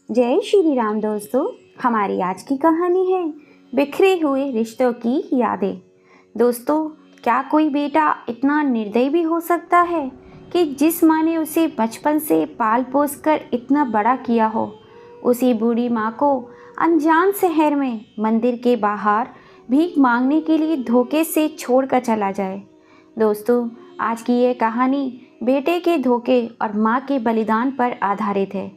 जय श्री राम दोस्तों। हमारी आज की कहानी है बिखरे हुए रिश्तों की यादें। दोस्तों, क्या कोई बेटा इतना निर्दयी भी हो सकता है कि जिस माँ ने उसे बचपन से पाल पोस कर इतना बड़ा किया हो, उसी बूढ़ी माँ को अनजान शहर में मंदिर के बाहर भीख मांगने के लिए धोखे से छोड़कर चला जाए। दोस्तों, आज की ये कहानी बेटे के धोखे और माँ के बलिदान पर आधारित है।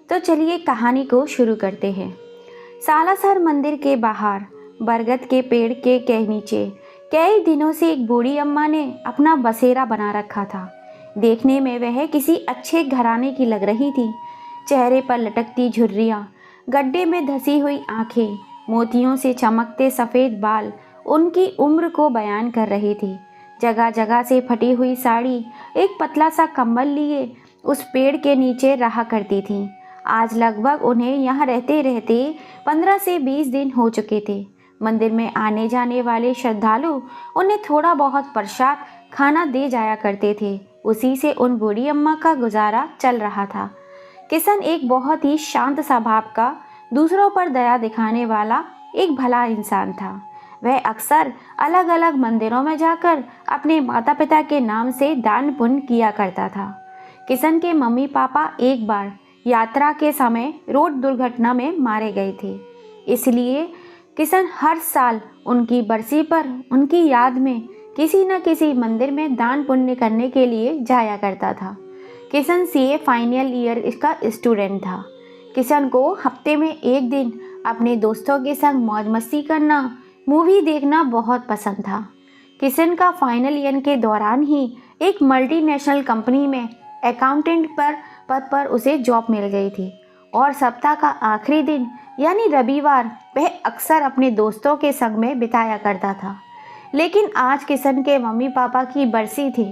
तो चलिए कहानी को शुरू करते हैं। सालासर मंदिर के बाहर बरगद के पेड़ के नीचे कई दिनों से एक बूढ़ी अम्मा ने अपना बसेरा बना रखा था। देखने में वह किसी अच्छे घराने की लग रही थी। चेहरे पर लटकती झुर्रियाँ, गड्ढे में धसी हुई आंखें, मोतियों से चमकते सफ़ेद बाल उनकी उम्र को बयान कर रही थी। जगह जगह से फटी हुई साड़ी, एक पतला सा कंबल लिए उस पेड़ के नीचे रहा करती थी। आज लगभग उन्हें यहाँ रहते रहते 15 से 20 दिन हो चुके थे। मंदिर में आने जाने वाले श्रद्धालु उन्हें थोड़ा बहुत प्रसाद खाना दे जाया करते थे। उसी से उन बूढ़ी अम्मा का गुजारा चल रहा था। किशन एक बहुत ही शांत स्वभाव का, दूसरों पर दया दिखाने वाला एक भला इंसान था। वह अक्सर अलग अलग मंदिरों में जाकर अपने माता पिता के नाम से दान पुण्य किया करता था। किशन के मम्मी पापा एक बार यात्रा के समय रोड दुर्घटना में मारे गए थे, इसलिए किशन हर साल उनकी बरसी पर उनकी याद में किसी न किसी मंदिर में दान पुण्य करने के लिए जाया करता था। किशन सीए फाइनल ईयर का स्टूडेंट था। किशन को हफ्ते में एक दिन अपने दोस्तों के संग मौज मस्ती करना, मूवी देखना बहुत पसंद था। किशन का फाइनल ईयर के दौरान ही एक मल्टीनेशनल कंपनी में अकाउंटेंट पद पर उसे जॉब मिल गई थी और सप्ताह का आखिरी दिन यानी रविवार वह अक्सर अपने दोस्तों के संग में बिताया करता था। लेकिन आज किशन के मम्मी पापा की बरसी थी,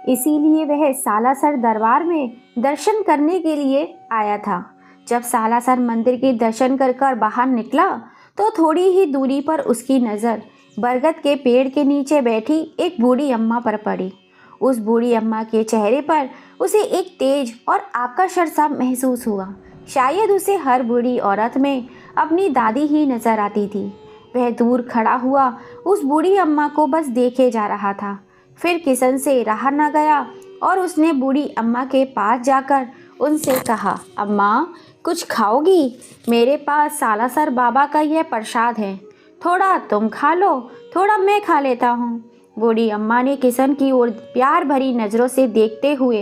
इसीलिए वह सालासर दरबार में दर्शन करने के लिए आया था। जब सालासर मंदिर के दर्शन कर बाहर निकला तो थोड़ी ही दूरी पर उसकी नज़र बरगद के पेड़ के नीचे बैठी एक बूढ़ी अम्मा पर पड़ी। उस बूढ़ी अम्मा के चेहरे पर उसे एक तेज और आकर्षण सा महसूस हुआ। शायद उसे हर बूढ़ी औरत में अपनी दादी ही नजर आती थी। वह दूर खड़ा हुआ उस बूढ़ी अम्मा को बस देखे जा रहा था। फिर किशन से रहा न गया और उसने बूढ़ी अम्मा के पास जाकर उनसे कहा, अम्मा कुछ खाओगी? मेरे पास सालासर बाबा का यह प्रसाद है, थोड़ा तुम खा लो, थोड़ा मैं खा लेता हूँ। बूढ़ी अम्मा ने किशन की ओर प्यार भरी नज़रों से देखते हुए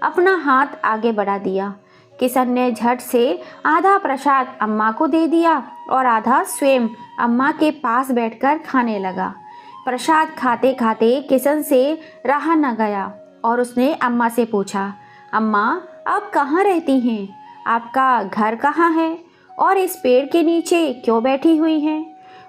अपना हाथ आगे बढ़ा दिया। किशन ने झट से आधा प्रसाद अम्मा को दे दिया और आधा स्वयं अम्मा के पास बैठकर खाने लगा। प्रसाद खाते खाते किशन से रहा न गया और उसने अम्मा से पूछा, अम्मा आप कहाँ रहती हैं? आपका घर कहाँ है और इस पेड़ के नीचे क्यों बैठी हुई हैं?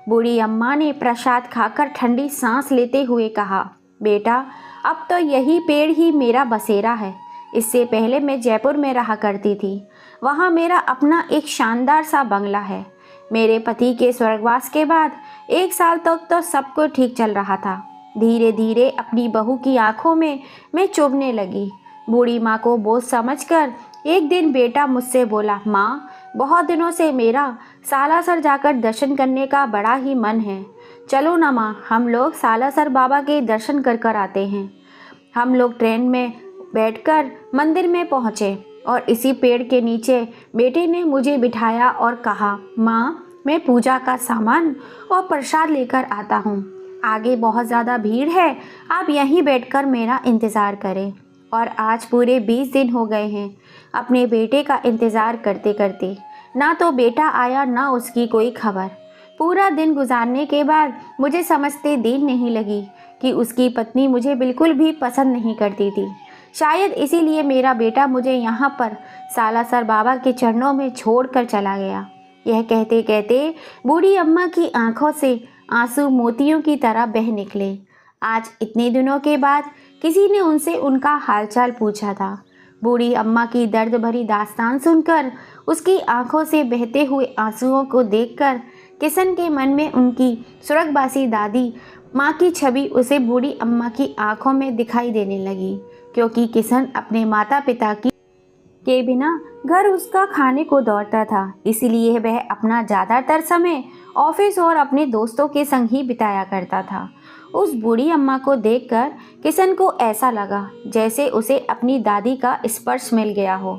बूढ़ी अम्मा ने प्रसाद खाकर ठंडी सांस लेते हुए कहा, बेटा अब तो यही पेड़ ही मेरा बसेरा है। इससे पहले मैं जयपुर में रहा करती थी। वहाँ मेरा अपना एक शानदार सा बंगला है। मेरे पति के स्वर्गवास के बाद 1 साल तक तो सब कुछ ठीक चल रहा था। धीरे धीरे अपनी बहू की आंखों में मैं चुभने लगी। बूढ़ी माँ को बोझ समझकर एक दिन बेटा मुझसे बोला, माँ बहुत दिनों से मेरा सालासर जाकर दर्शन करने का बड़ा ही मन है। चलो ना माँ, हम लोग सालासर बाबा के दर्शन कर आते हैं। हम लोग ट्रेन में बैठकर मंदिर में पहुँचे और इसी पेड़ के नीचे बेटे ने मुझे बिठाया और कहा, माँ मैं पूजा का सामान और प्रसाद लेकर आता हूँ। आगे बहुत ज़्यादा भीड़ है, आप यहीं बैठकर मेरा इंतज़ार करें। और आज पूरे 20 दिन हो गए हैं अपने बेटे का इंतज़ार करते करते। ना तो बेटा आया, ना उसकी कोई खबर। पूरा दिन गुजारने के बाद मुझे समझते देर नहीं लगी कि उसकी पत्नी मुझे बिल्कुल भी पसंद नहीं करती थी। शायद इसीलिए मेरा बेटा मुझे यहाँ पर सालासर बाबा के चरणों में छोड़कर चला गया। यह कहते कहते बूढ़ी अम्मा की आंखों से आंसू मोतियों की तरह बह निकले। आज इतने दिनों के बाद किसी ने उनसे उनका हालचाल पूछा था। बूढ़ी अम्मा की दर्द भरी दास्तान सुनकर, उसकी आंखों से बहते हुए आंसुओं को देखकर किशन के मन में उनकी स्वर्गवासी दादी माँ की छवि उसे बूढ़ी अम्मा की आंखों में दिखाई देने लगी, क्योंकि किशन अपने माता पिता के बिना घर उसका खाने को दौड़ता था, इसलिए वह अपना ज़्यादातर समय ऑफिस और अपने दोस्तों के संग ही बिताया करता था। उस बूढ़ी अम्मा को देखकर किशन को ऐसा लगा जैसे उसे अपनी दादी का स्पर्श मिल गया हो।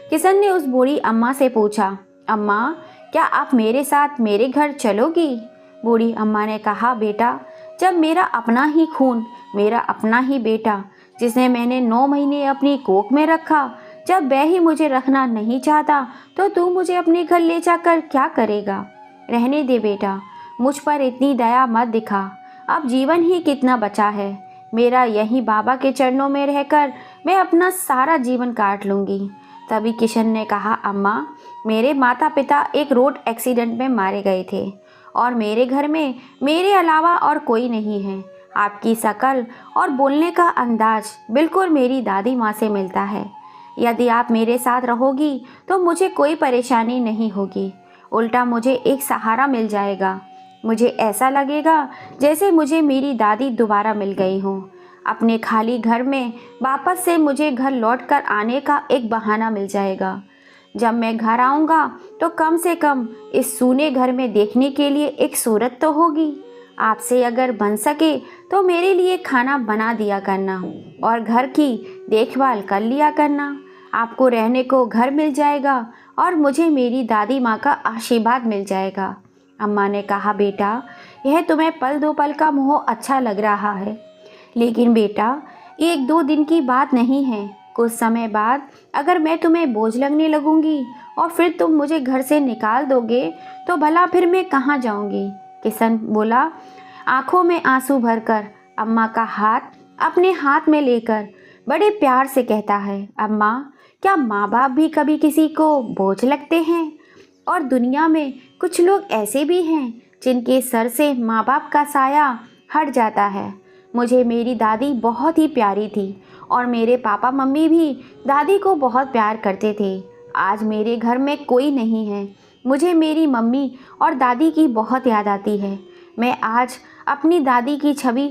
किशन ने उस बूढ़ी अम्मा से पूछा, अम्मा, क्या आप मेरे साथ मेरे घर चलोगी? बूढ़ी अम्मा ने कहा, बेटा, जब मेरा अपना ही खून, मेरा अपना ही बेटा, जिसे मैंने 9 महीने अपनी कोख में रखा, जब वह ही मुझे रखना नहीं चाहता तो तू मुझे अपने घर ले जाकर क्या करेगा? रहने दे बेटा, मुझ पर इतनी दया मत दिखा। अब जीवन ही कितना बचा है। मेरा यही बाबा के चरणों में रहकर मैं अपना सारा जीवन काट लूँगी। तभी किशन ने कहा, अम्मा, मेरे माता पिता एक रोड एक्सीडेंट में मारे गए थे और मेरे घर में मेरे अलावा और कोई नहीं है। आपकी शक्ल और बोलने का अंदाज बिल्कुल मेरी दादी माँ से मिलता है। यदि आप मेरे साथ रहोगी तो मुझे कोई परेशानी नहीं होगी, उल्टा मुझे एक सहारा मिल जाएगा। मुझे ऐसा लगेगा जैसे मुझे मेरी दादी दोबारा मिल गई हो। अपने खाली घर में वापस से मुझे घर लौटकर आने का एक बहाना मिल जाएगा। जब मैं घर आऊँगा तो कम से कम इस सूने घर में देखने के लिए एक सूरत तो होगी। आपसे अगर बन सके तो मेरे लिए खाना बना दिया करना और घर की देखभाल कर लिया करना। आपको रहने को घर मिल जाएगा और मुझे मेरी दादी माँ का आशीर्वाद मिल जाएगा। अम्मा ने कहा, बेटा, यह तुम्हें पल दो पल का मोह अच्छा लग रहा है, लेकिन बेटा, 1-2 दिन की बात नहीं है। कुछ समय बाद अगर मैं तुम्हें बोझ लगने लगूंगी और फिर तुम मुझे घर से निकाल दोगे तो भला फिर मैं कहाँ जाऊंगी? किशन बोला, आंखों में आंसू भरकर अम्मा का हाथ अपने हाथ में लेकर बड़े प्यार से कहता है, अम्मा, क्या माँ बाप भी कभी किसी को बोझ लगते हैं? और दुनिया में कुछ लोग ऐसे भी हैं जिनके सर से माँ बाप का साया हट जाता है। मुझे मेरी दादी बहुत ही प्यारी थी और मेरे पापा मम्मी भी दादी को बहुत प्यार करते थे। आज मेरे घर में कोई नहीं है। मुझे मेरी मम्मी और दादी की बहुत याद आती है। मैं आज अपनी दादी की छवि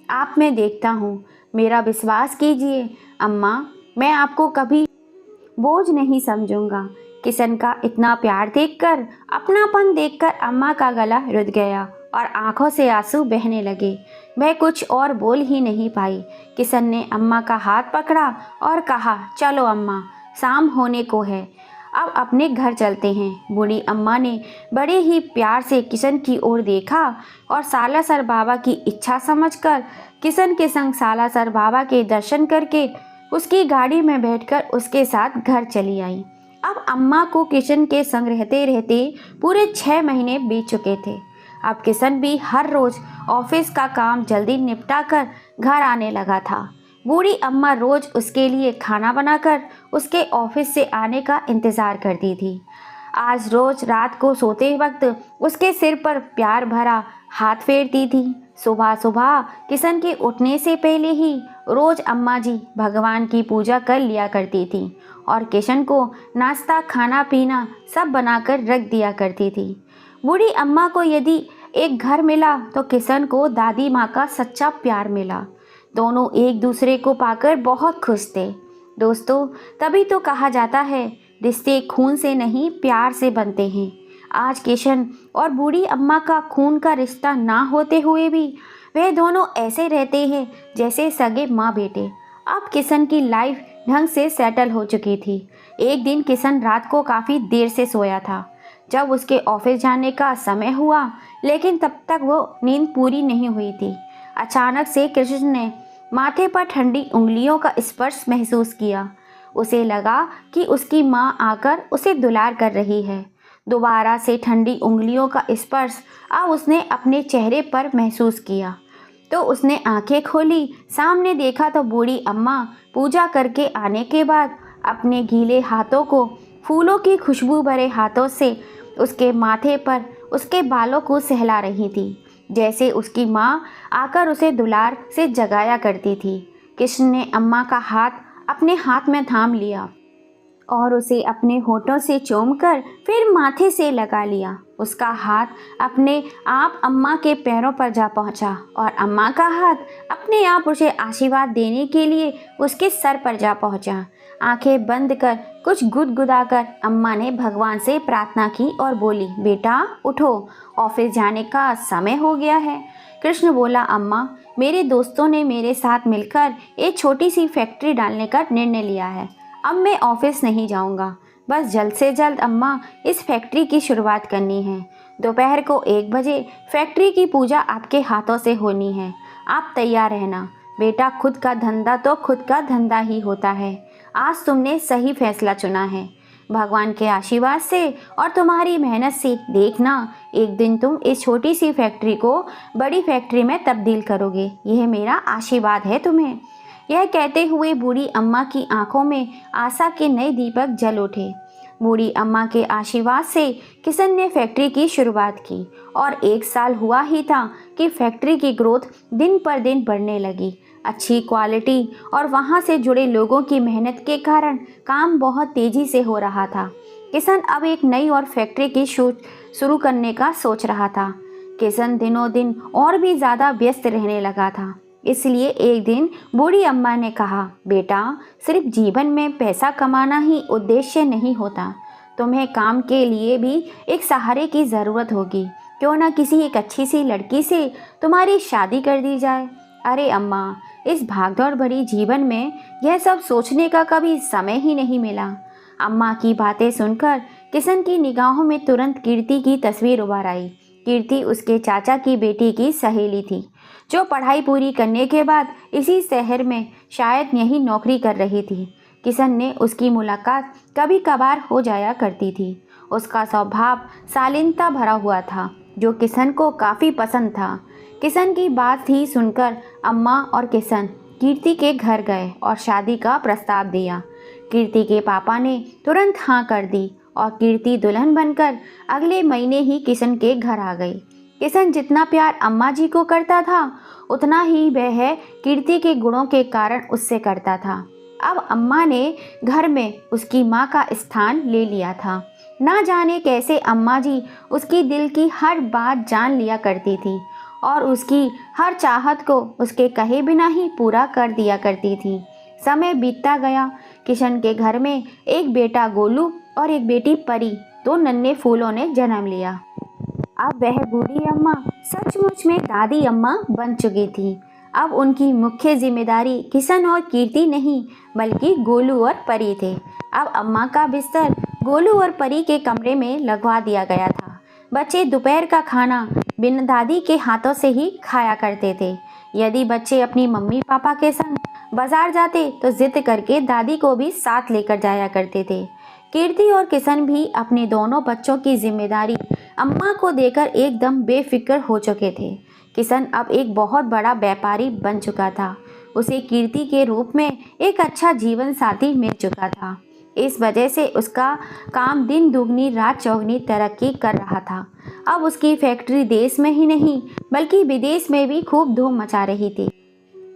आप में देखता हूँ। मेरा विश्वास कीजिए अम्मा, मैं आपको कभी बोझ नहीं समझूंगा। किशन का इतना प्यार देखकर, अपनापन देखकर अम्मा का गला रुध गया और आंखों से आंसू बहने लगे। वह कुछ और बोल ही नहीं पाई। किशन ने अम्मा का हाथ पकड़ा और कहा, चलो अम्मा, शाम होने को है, अब अपने घर चलते हैं। बूढ़ी अम्मा ने बड़े ही प्यार से किशन की ओर देखा और सालासर बाबा की इच्छा समझकर किशन के संग सालासर बाबा के दर्शन करके उसकी गाड़ी में बैठकर उसके साथ घर चली आई। अब अम्मा को किशन के संग रहते रहते पूरे 6 महीने बीत चुके थे। अब किशन भी हर रोज ऑफिस का काम जल्दी निपटा कर घर आने लगा था। बूढ़ी अम्मा रोज उसके लिए खाना बनाकर उसके ऑफिस से आने का इंतज़ार करती थी। आज रोज रात को सोते वक्त उसके सिर पर प्यार भरा हाथ फेरती थी। सुबह सुबह किशन के उठने से पहले ही रोज अम्मा जी भगवान की पूजा कर लिया करती थी और किशन को नाश्ता, खाना पीना सब बनाकर रख दिया करती थी। बूढ़ी अम्मा को यदि एक घर मिला तो किशन को दादी माँ का सच्चा प्यार मिला। दोनों एक दूसरे को पाकर बहुत खुश थे। दोस्तों, तभी तो कहा जाता है, रिश्ते खून से नहीं प्यार से बनते हैं। आज किशन और बूढ़ी अम्मा का खून का रिश्ता ना होते हुए भी वे दोनों ऐसे रहते हैं जैसे सगे माँ बेटे। अब किशन की लाइफ ढंग से सेटल हो चुकी थी। एक दिन किशन रात को काफ़ी देर से सोया था। जब उसके ऑफिस जाने का समय हुआ, लेकिन तब तक वो नींद पूरी नहीं हुई थी। अचानक से किशन ने माथे पर ठंडी उंगलियों का स्पर्श महसूस किया। उसे लगा कि उसकी माँ आकर उसे दुलार कर रही है। दोबारा से ठंडी उंगलियों का स्पर्श अब उसने अपने चेहरे पर महसूस किया तो उसने आंखें खोली। सामने देखा तो बूढ़ी अम्मा पूजा करके आने के बाद अपने गीले हाथों को फूलों की खुशबू भरे हाथों से उसके माथे पर उसके बालों को सहला रही थी, जैसे उसकी माँ आकर उसे दुलार से जगाया करती थी। किशन ने अम्मा का हाथ अपने हाथ में थाम लिया और उसे अपने होठों से चूमकर फिर माथे से लगा लिया। उसका हाथ अपने आप अम्मा के पैरों पर जा पहुंचा और अम्मा का हाथ अपने आप उसे आशीर्वाद देने के लिए उसके सर पर जा पहुंचा। आंखें बंद कर कुछ गुदगुदाकर अम्मा ने भगवान से प्रार्थना की और बोली, बेटा उठो, ऑफिस जाने का समय हो गया है। कृष्ण बोला, अम्मा, मेरे दोस्तों ने मेरे साथ मिलकर एक छोटी सी फैक्ट्री डालने का निर्णय लिया है। अब मैं ऑफिस नहीं जाऊंगा। बस जल्द से जल्द अम्मा इस फैक्ट्री की शुरुआत करनी है। दोपहर को 1 बजे फैक्ट्री की पूजा आपके हाथों से होनी है। आप तैयार रहना। बेटा, खुद का धंधा तो खुद का धंधा ही होता है। आज तुमने सही फैसला चुना है। भगवान के आशीर्वाद से और तुम्हारी मेहनत से देखना, एक दिन तुम इस छोटी सी फैक्ट्री को बड़ी फैक्ट्री में तब्दील करोगे। यह मेरा आशीर्वाद है तुम्हें। यह कहते हुए बूढ़ी अम्मा की आंखों में आशा के नए दीपक जल उठे। बूढ़ी अम्मा के आशीर्वाद से किशन ने फैक्ट्री की शुरुआत की और 1 साल हुआ ही था कि फैक्ट्री की ग्रोथ दिन पर दिन बढ़ने लगी। अच्छी क्वालिटी और वहाँ से जुड़े लोगों की मेहनत के कारण काम बहुत तेज़ी से हो रहा था। किशन अब एक नई और फैक्ट्री की शुरू करने का सोच रहा था। किशन दिनों दिन और भी ज़्यादा व्यस्त रहने लगा था। इसलिए एक दिन बूढ़ी अम्मा ने कहा, बेटा, सिर्फ जीवन में पैसा कमाना ही उद्देश्य नहीं होता। तुम्हें काम के लिए भी एक सहारे की ज़रूरत होगी। क्यों ना किसी एक अच्छी सी लड़की से तुम्हारी शादी कर दी जाए। अरे अम्मा, इस भागदौड़ भरी जीवन में यह सब सोचने का कभी समय ही नहीं मिला। अम्मा की बातें सुनकर किशन की निगाहों में तुरंत कीर्ति की तस्वीर उभर आई। कीर्ति उसके चाचा की बेटी की सहेली थी, जो पढ़ाई पूरी करने के बाद इसी शहर में शायद यही नौकरी कर रही थी। किशन ने उसकी मुलाकात कभी कभार हो जाया करती थी। उसका स्वभाव शालीनता भरा हुआ था, जो किशन को काफ़ी पसंद था। किशन की बात ही सुनकर अम्मा और किशन कीर्ति के घर गए और शादी का प्रस्ताव दिया। कीर्ति के पापा ने तुरंत हाँ कर दी और कीर्ति दुल्हन बनकर अगले महीने ही किशन के घर आ गई। किशन जितना प्यार अम्मा जी को करता था, उतना ही वह कीर्ति के गुणों के कारण उससे करता था। अब अम्मा ने घर में उसकी माँ का स्थान ले लिया था। ना जाने कैसे अम्मा जी उसकी दिल की हर बात जान लिया करती थी और उसकी हर चाहत को उसके कहे बिना ही पूरा कर दिया करती थी। समय बीतता गया। किशन के घर में एक बेटा गोलू और एक बेटी परी, 2 नन्हे फूलों ने जन्म लिया। अब वह बूढ़ी अम्मा सचमुच में दादी अम्मा बन चुकी थी। अब उनकी मुख्य जिम्मेदारी किशन और कीर्ति नहीं, बल्कि गोलू और परी थे। अब अम्मा का बिस्तर गोलू और परी के कमरे में लगवा दिया गया था। बच्चे दोपहर का खाना बिना दादी के हाथों से ही खाया करते थे। यदि बच्चे अपनी मम्मी पापा के संग बाजार जाते तो जिद करके दादी को भी साथ लेकर जाया करते थे। कीर्ति और किशन भी अपने दोनों बच्चों की जिम्मेदारी अम्मा को देकर एकदम बेफिक्र हो चुके थे। किशन अब एक बहुत बड़ा व्यापारी बन चुका था। उसे कीर्ति के रूप में एक अच्छा जीवन साथी मिल चुका था। इस वजह से उसका काम दिन दुगनी रात चौगनी तरक्की कर रहा था। अब उसकी फैक्ट्री देश में ही नहीं बल्कि विदेश में भी खूब धूम मचा रही थी,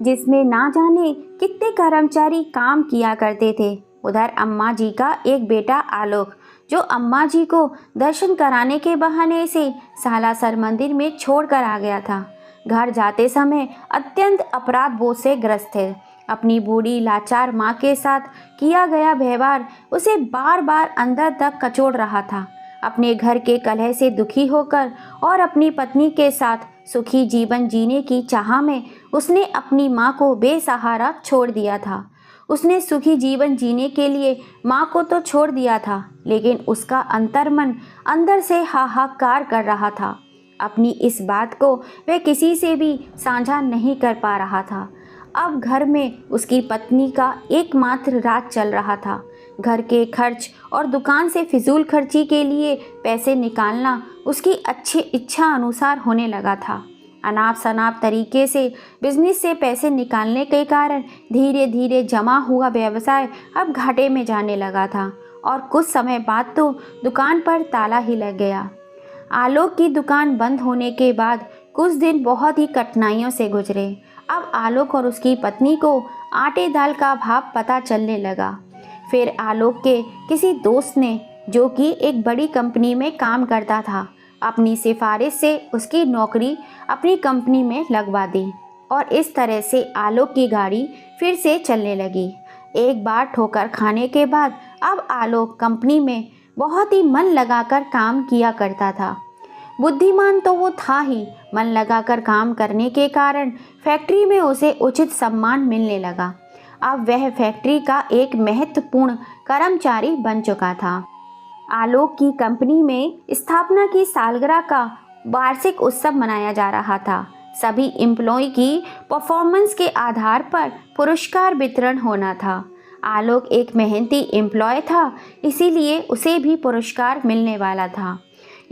जिसमें ना जाने कितने कर्मचारी काम किया करते थे। उधर अम्मा जी का एक बेटा आलोक, जो अम्मा जी को दर्शन कराने के बहाने से सालासर मंदिर में छोड़कर आ गया था, घर जाते समय अत्यंत अपराध बोध से ग्रस्त थे। अपनी बूढ़ी लाचार माँ के साथ किया गया व्यवहार उसे बार बार अंदर तक कचोड़ रहा था। अपने घर के कलह से दुखी होकर और अपनी पत्नी के साथ सुखी जीवन जीने की चाह में उसने अपनी माँ को बेसहारा छोड़ दिया था। उसने सुखी जीवन जीने के लिए माँ को तो छोड़ दिया था, लेकिन उसका अंतर्मन अंदर से हाहाकार कर रहा था। अपनी इस बात को वह किसी से भी साझा नहीं कर पा रहा था। अब घर में उसकी पत्नी का एकमात्र राज चल रहा था। घर के खर्च और दुकान से फिजूल खर्ची के लिए पैसे निकालना उसकी अच्छी इच्छा अनुसार होने लगा था। अनाप शनाप तरीके से बिजनेस से पैसे निकालने के कारण धीरे धीरे जमा हुआ व्यवसाय अब घाटे में जाने लगा था और कुछ समय बाद तो दुकान पर ताला ही लग गया। आलोक की दुकान बंद होने के बाद कुछ दिन बहुत ही कठिनाइयों से गुजरे। अब आलोक और उसकी पत्नी को आटे दाल का भाव पता चलने लगा। फिर आलोक के किसी दोस्त ने, जो कि एक बड़ी कंपनी में काम करता था, अपनी सिफारिश से उसकी नौकरी अपनी कंपनी में लगवा दी और इस तरह से आलोक की गाड़ी फिर से चलने लगी। एक बार ठोकर खाने के बाद अब आलोक कंपनी में बहुत ही मन लगाकर काम किया करता था। बुद्धिमान तो वो था ही, मन लगाकर काम करने के कारण फैक्ट्री में उसे उचित सम्मान मिलने लगा। अब वह फैक्ट्री का एक महत्वपूर्ण कर्मचारी बन चुका था। आलोक की कंपनी में स्थापना की सालगिरह का वार्षिक उत्सव मनाया जा रहा था। सभी एम्प्लॉय की परफॉर्मेंस के आधार पर पुरस्कार वितरण होना था। आलोक एक मेहनती एम्प्लॉय था, इसीलिए उसे भी पुरस्कार मिलने वाला था।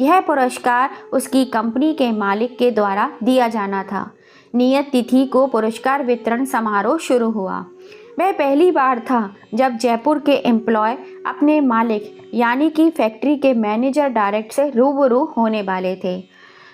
यह पुरस्कार उसकी कंपनी के मालिक के द्वारा दिया जाना था। नियत तिथि को पुरस्कार वितरण समारोह शुरू हुआ। वह पहली बार था जब जयपुर के एम्प्लॉय अपने मालिक यानी कि फैक्ट्री के मैनेजर डायरेक्टर से रूबरू होने वाले थे।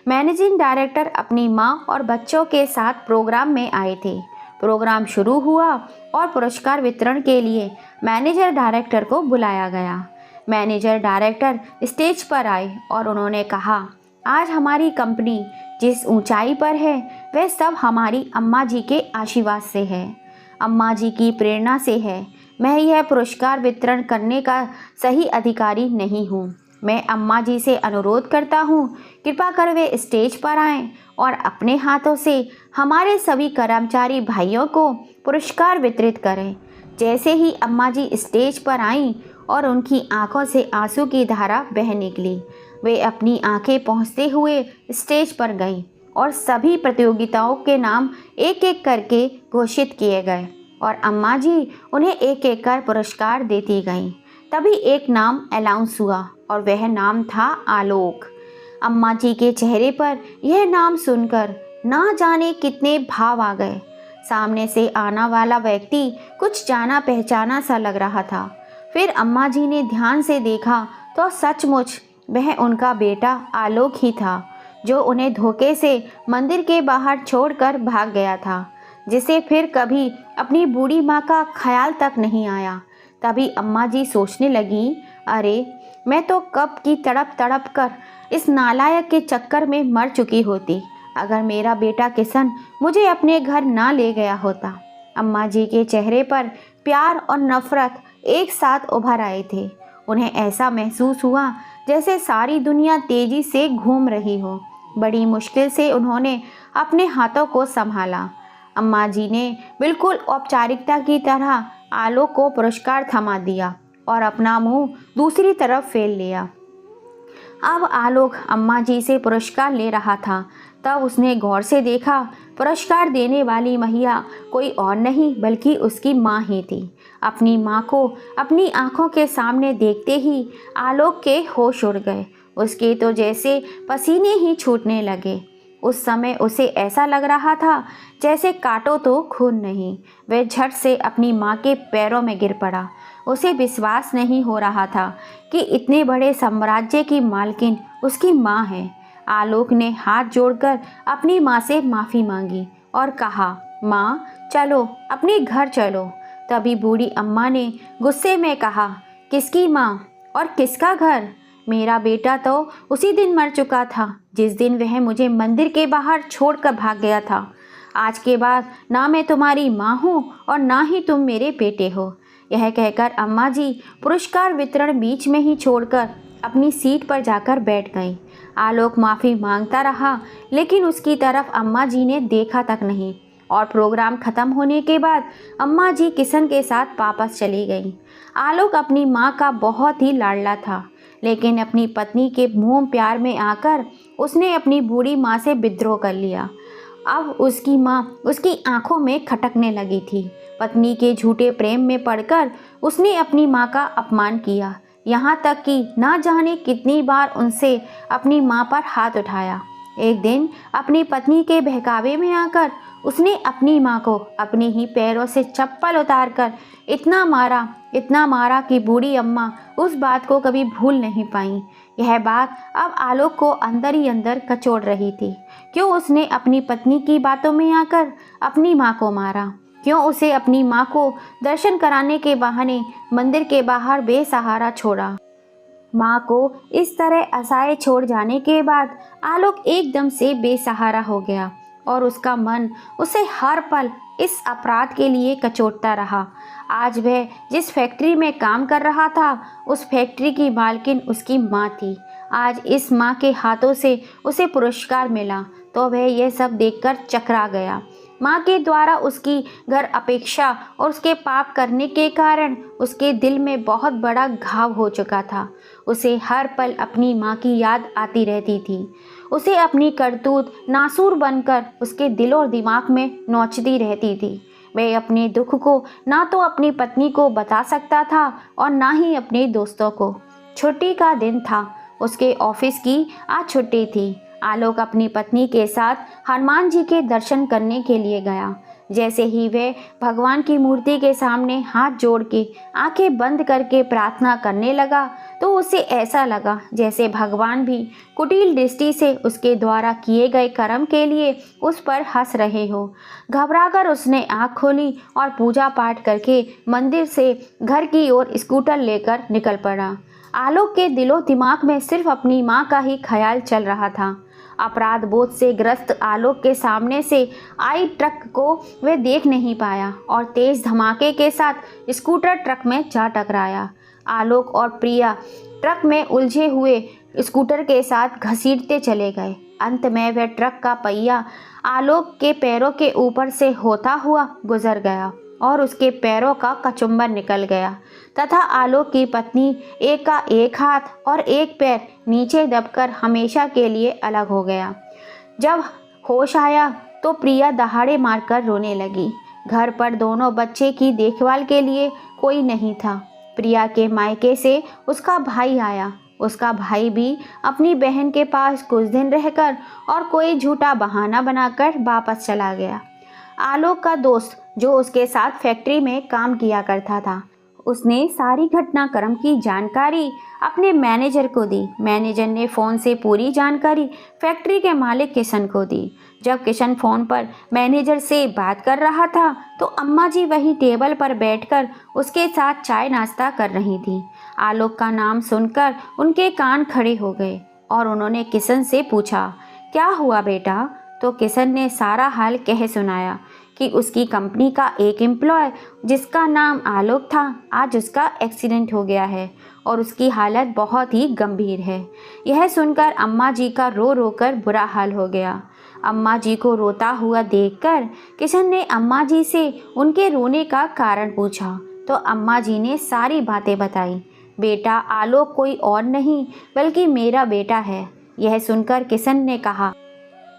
मैनेजिंग डायरेक्टर अपनी मां और बच्चों के साथ प्रोग्राम में आए थे। प्रोग्राम शुरू हुआ और पुरस्कार वितरण के लिए मैनेजर डायरेक्टर को बुलाया गया। मैनेजर डायरेक्टर स्टेज पर आए और उन्होंने कहा, आज हमारी कंपनी जिस ऊंचाई पर है वह सब हमारी अम्मा जी के आशीर्वाद से है, अम्मा जी की प्रेरणा से है। मैं यह पुरस्कार वितरण करने का सही अधिकारी नहीं हूँ। मैं अम्मा जी से अनुरोध करता हूँ, कृपा कर वे स्टेज पर आएं और अपने हाथों से हमारे सभी कर्मचारी भाइयों को पुरस्कार वितरित करें। जैसे ही अम्मा जी स्टेज पर आईं और उनकी आंखों से आंसू की धारा बह निकली, वे अपनी आंखें पहुँचते हुए स्टेज पर गईं और सभी प्रतियोगिताओं के नाम एक एक करके घोषित किए गए और अम्मा जी उन्हें एक एक कर पुरस्कार देती गईं। तभी एक नाम अनाउंस हुआ और वह नाम था आलोक। अम्मा जी के चेहरे पर यह नाम सुनकर ना जाने कितने भाव आ गए। सामने से आने वाला व्यक्ति कुछ जाना पहचाना सा लग रहा था। फिर अम्मा जी ने ध्यान से देखा तो सचमुच वह उनका बेटा आलोक ही था, जो उन्हें धोखे से मंदिर के बाहर छोड़कर भाग गया था, जिसे फिर कभी अपनी बूढ़ी माँ का ख्याल तक नहीं आया। तभी अम्मा जी सोचने लगी, अरे मैं तो कब की तड़प तड़प कर इस नालायक के चक्कर में मर चुकी होती, अगर मेरा बेटा किशन मुझे अपने घर ना ले गया होता। अम्मा जी के चेहरे पर प्यार और नफरत एक साथ उभर आए थे। उन्हें ऐसा महसूस हुआ जैसे सारी दुनिया तेजी से घूम रही हो। बड़ी मुश्किल से उन्होंने अपने हाथों को संभाला। अम्मा जी ने बिल्कुल औपचारिकता की तरह आलोक को पुरस्कार थमा दिया और अपना मुंह दूसरी तरफ फेर लिया। अब आलोक अम्मा जी से पुरस्कार ले रहा था। तब उसने गौर से देखा, पुरस्कार देने वाली महिला कोई और नहीं बल्कि उसकी माँ ही थी। अपनी माँ को अपनी आंखों के सामने देखते ही आलोक के होश उड़ गए। उसके तो जैसे पसीने ही छूटने लगे। उस समय उसे ऐसा लग रहा था जैसे काटो तो खून नहीं। वह झट से अपनी माँ के पैरों में गिर पड़ा। उसे विश्वास नहीं हो रहा था कि इतने बड़े साम्राज्य की मालकिन उसकी माँ है। आलोक ने हाथ जोड़कर अपनी माँ से माफ़ी मांगी और कहा, माँ चलो अपने घर चलो। तभी बूढ़ी अम्मा ने गुस्से में कहा, किसकी माँ और किसका घर? मेरा बेटा तो उसी दिन मर चुका था जिस दिन वह मुझे मंदिर के बाहर छोड़कर भाग गया था। आज के बाद ना मैं तुम्हारी माँ हूँ और ना ही तुम मेरे बेटे हो। यह कहकर अम्मा जी पुरस्कार वितरण बीच में ही छोड़कर अपनी सीट पर जाकर बैठ गईं। आलोक माफ़ी मांगता रहा, लेकिन उसकी तरफ अम्मा जी ने देखा तक नहीं और प्रोग्राम ख़त्म होने के बाद अम्मा जी किशन के साथ वापस चली गईं। आलोक अपनी माँ का बहुत ही लाडला था, लेकिन अपनी पत्नी के मोह प्यार में आकर उसने अपनी बूढ़ी माँ से विद्रोह कर लिया। अब उसकी माँ उसकी आंखों में खटकने लगी थी। पत्नी के झूठे प्रेम में पड़कर उसने अपनी माँ का अपमान किया, यहाँ तक कि ना जाने कितनी बार उनसे अपनी माँ पर हाथ उठाया। एक दिन अपनी पत्नी के बहकावे में आकर उसने अपनी माँ को अपने ही पैरों से चप्पल उतारकर इतना मारा कि बूढ़ी अम्मा उस बात को कभी भूल नहीं पाई। यह बात अब आलोक को अंदर ही अंदर कचोड़ रही थी। क्यों उसने अपनी पत्नी की बातों में आकर अपनी माँ को मारा? क्यों उसे अपनी माँ को दर्शन कराने के बहाने मंदिर के बाहर बेसहारा छोड़ा। माँ को इस तरह असहाय छोड़ जाने के बाद आलोक एकदम से बेसहारा हो गया और उसका मन उसे हर पल इस अपराध के लिए कचोटता रहा। आज वह जिस फैक्ट्री में काम कर रहा था, उस फैक्ट्री की मालकिन उसकी माँ थी। आज इस माँ के हाथों से उसे पुरस्कार मिला तो वह यह सब देखकर चकरा गया। माँ के द्वारा उसकी घर अपेक्षा और उसके पाप करने के कारण उसके दिल में बहुत बड़ा घाव हो चुका था। उसे हर पल अपनी माँ की याद आती रहती थी। उसे अपनी करतूत नासूर बनकर उसके दिल और दिमाग में नोचती रहती थी। वह अपने दुख को ना तो अपनी पत्नी को बता सकता था और ना ही अपने दोस्तों को। छुट्टी का दिन था, उसके ऑफिस की आज छुट्टी थी। आलोक अपनी पत्नी के साथ हनुमान जी के दर्शन करने के लिए गया। जैसे ही वह भगवान की मूर्ति के सामने हाथ जोड़ के आंखें बंद करके प्रार्थना करने लगा तो उसे ऐसा लगा जैसे भगवान भी कुटिल दृष्टि से उसके द्वारा किए गए कर्म के लिए उस पर हंस रहे हो। घबराकर उसने आंख खोली और पूजा पाठ करके मंदिर से घर की ओर स्कूटर लेकर निकल पड़ा। आलोक के दिलो दिमाग में सिर्फ अपनी माँ का ही ख्याल चल रहा था। अपराध बोध से ग्रस्त आलोक के सामने से आई ट्रक को वह देख नहीं पाया और तेज धमाके के साथ स्कूटर ट्रक में जा टकराया। आलोक और प्रिया ट्रक में उलझे हुए स्कूटर के साथ घसीटते चले गए। अंत में वह ट्रक का पहिया आलोक के पैरों के ऊपर से होता हुआ गुजर गया और उसके पैरों का कचुम्बर निकल गया तथा आलोक की पत्नी एक का एक हाथ और एक पैर नीचे दबकर हमेशा के लिए अलग हो गया। जब होश आया तो प्रिया दहाड़े मारकर रोने लगी। घर पर दोनों बच्चे की देखभाल के लिए कोई नहीं था। प्रिया के मायके से उसका भाई आया। उसका भाई भी अपनी बहन के पास कुछ दिन रहकर और कोई झूठा बहाना बनाकर वापस चला गया। आलोक का दोस्त जो उसके साथ फैक्ट्री में काम किया करता था, उसने सारी घटनाक्रम की जानकारी अपने मैनेजर को दी। मैनेजर ने फ़ोन से पूरी जानकारी फैक्ट्री के मालिक किशन को दी। जब किशन फ़ोन पर मैनेजर से बात कर रहा था तो अम्मा जी वहीं टेबल पर बैठकर उसके साथ चाय नाश्ता कर रही थी। आलोक का नाम सुनकर उनके कान खड़े हो गए और उन्होंने किशन से पूछा, क्या हुआ बेटा? तो किशन ने सारा हाल कह सुनाया कि उसकी कंपनी का एक एम्प्लॉय जिसका नाम आलोक था, आज उसका एक्सीडेंट हो गया है और उसकी हालत बहुत ही गंभीर है। यह सुनकर अम्मा जी का रो रो कर बुरा हाल हो गया। अम्मा जी को रोता हुआ देखकर किशन ने अम्मा जी से उनके रोने का कारण पूछा तो अम्मा जी ने सारी बातें बताई। बेटा, आलोक कोई और नहीं बल्कि मेरा बेटा है। यह सुनकर किशन ने कहा,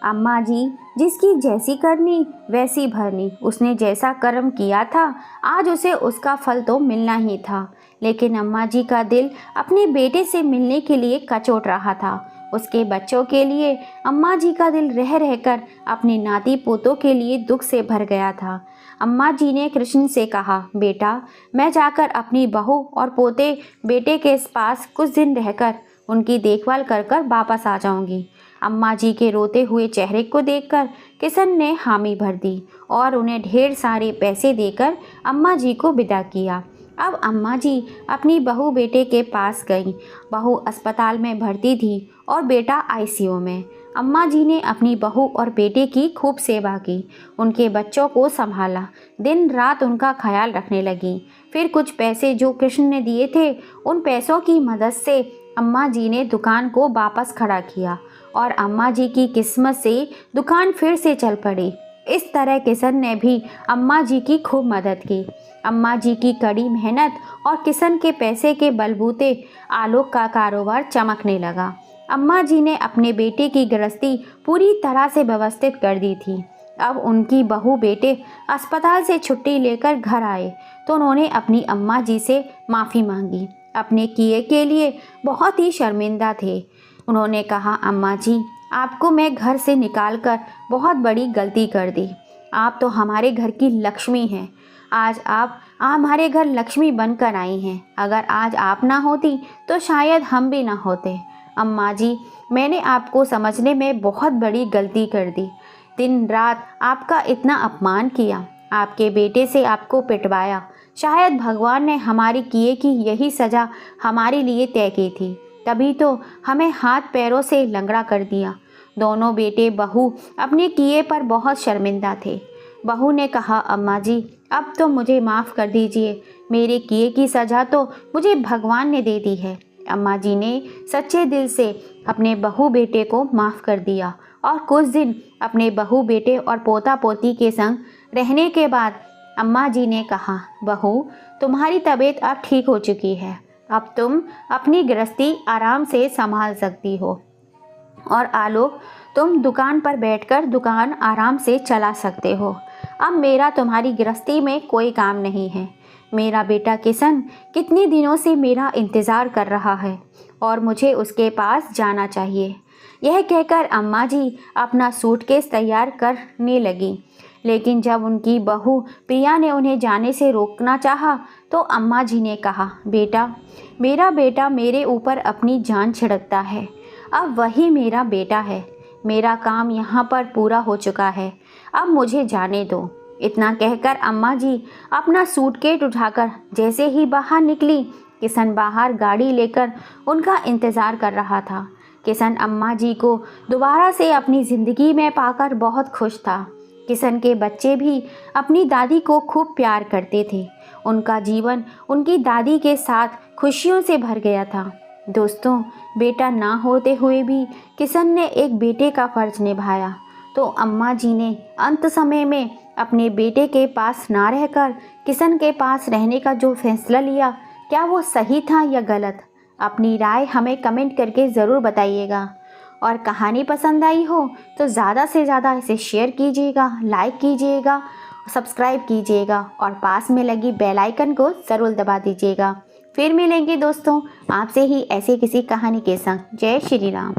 अम्मा जी, जिसकी जैसी करनी वैसी भरनी। उसने जैसा कर्म किया था आज उसे उसका फल तो मिलना ही था। लेकिन अम्मा जी का दिल अपने बेटे से मिलने के लिए कचोट रहा था। उसके बच्चों के लिए अम्मा जी का दिल रह रहकर अपने नाती पोतों के लिए दुख से भर गया था। अम्मा जी ने कृष्ण से कहा, बेटा, मैं जाकर अपनी बहू और पोते बेटे के पास कुछ दिन रहकर उनकी देखभाल कर कर वापस आ जाऊंगी। अम्मा जी के रोते हुए चेहरे को देखकर किशन ने हामी भर दी और उन्हें ढेर सारे पैसे देकर अम्मा जी को विदा किया। अब अम्मा जी अपनी बहू बेटे के पास गई। बहू अस्पताल में भर्ती थी और बेटा आईसीयू में। अम्मा जी ने अपनी बहू और बेटे की खूब सेवा की, उनके बच्चों को संभाला, दिन रात उनका ख्याल रखने लगी। फिर कुछ पैसे जो कृष्ण ने दिए थे, उन पैसों की मदद से अम्मा जी ने दुकान को वापस खड़ा किया और अम्मा जी की किस्मत से दुकान फिर से चल पड़ी। इस तरह किशन ने भी अम्मा जी की खूब मदद की। अम्मा जी की कड़ी मेहनत और किशन के पैसे के बलबूते आलोक का कारोबार चमकने लगा। अम्मा जी ने अपने बेटे की गृहस्थी पूरी तरह से व्यवस्थित कर दी थी। अब उनकी बहू बेटे अस्पताल से छुट्टी लेकर घर आए तो उन्होंने अपनी अम्मा जी से माफ़ी मांगी। अपने किए के लिए बहुत ही शर्मिंदा थे। उन्होंने कहा, अम्मा जी, आपको मैं घर से निकालकर बहुत बड़ी गलती कर दी। आप तो हमारे घर की लक्ष्मी हैं। आज आप हमारे घर लक्ष्मी बनकर आई हैं। अगर आज आप ना होती तो शायद हम भी ना होते। अम्मा जी, मैंने आपको समझने में बहुत बड़ी गलती कर दी। दिन रात आपका इतना अपमान किया। आपके बेटे से आपको पिटवाया। शायद भगवान ने हमारे किए की यही सज़ा हमारे लिए तय की थी, तभी तो हमें हाथ पैरों से लंगड़ा कर दिया। दोनों बेटे बहू अपने किए पर बहुत शर्मिंदा थे। बहू ने कहा, अम्मा जी अब तो मुझे माफ़ कर दीजिए, मेरे किए की सज़ा तो मुझे भगवान ने दे दी है। अम्मा जी ने सच्चे दिल से अपने बहू बेटे को माफ़ कर दिया और कुछ दिन अपने बहू बेटे और पोता पोती के संग रहने के बाद अम्मा जी ने कहा, बहू तुम्हारी तबीयत अब ठीक हो चुकी है, अब तुम अपनी गृहस्थी आराम से संभाल सकती हो और आलोक तुम दुकान पर बैठकर दुकान आराम से चला सकते हो। अब मेरा तुम्हारी गृहस्थी में कोई काम नहीं है। मेरा बेटा किशन कितने दिनों से मेरा इंतज़ार कर रहा है और मुझे उसके पास जाना चाहिए। यह कहकर अम्मा जी अपना सूटकेस तैयार करने लगी, लेकिन जब उनकी बहू प्रिया ने उन्हें जाने से रोकना चाहा तो अम्मा जी ने कहा, बेटा मेरा बेटा मेरे ऊपर अपनी जान छिड़कता है, अब वही मेरा बेटा है। मेरा काम यहाँ पर पूरा हो चुका है, अब मुझे जाने दो। इतना कहकर अम्मा जी अपना सूटकेस उठाकर जैसे ही बाहर निकली, किशन बाहर गाड़ी लेकर उनका इंतज़ार कर रहा था। किशन अम्मा जी को दोबारा से अपनी ज़िंदगी में पाकर बहुत खुश था। किशन के बच्चे भी अपनी दादी को खूब प्यार करते थे। उनका जीवन उनकी दादी के साथ खुशियों से भर गया था। दोस्तों, बेटा ना होते हुए भी किशन ने एक बेटे का फ़र्ज निभाया, तो अम्मा जी ने अंत समय में अपने बेटे के पास ना रहकर किशन के पास रहने का जो फैसला लिया, क्या वो सही था या गलत? अपनी राय हमें कमेंट करके ज़रूर बताइएगा। और कहानी पसंद आई हो तो ज़्यादा से ज़्यादा इसे शेयर कीजिएगा, लाइक कीजिएगा, सब्सक्राइब कीजिएगा और पास में लगी बेल आइकन को ज़रूर दबा दीजिएगा। फिर मिलेंगे दोस्तों आपसे ही ऐसे किसी कहानी के संग। जय श्री राम।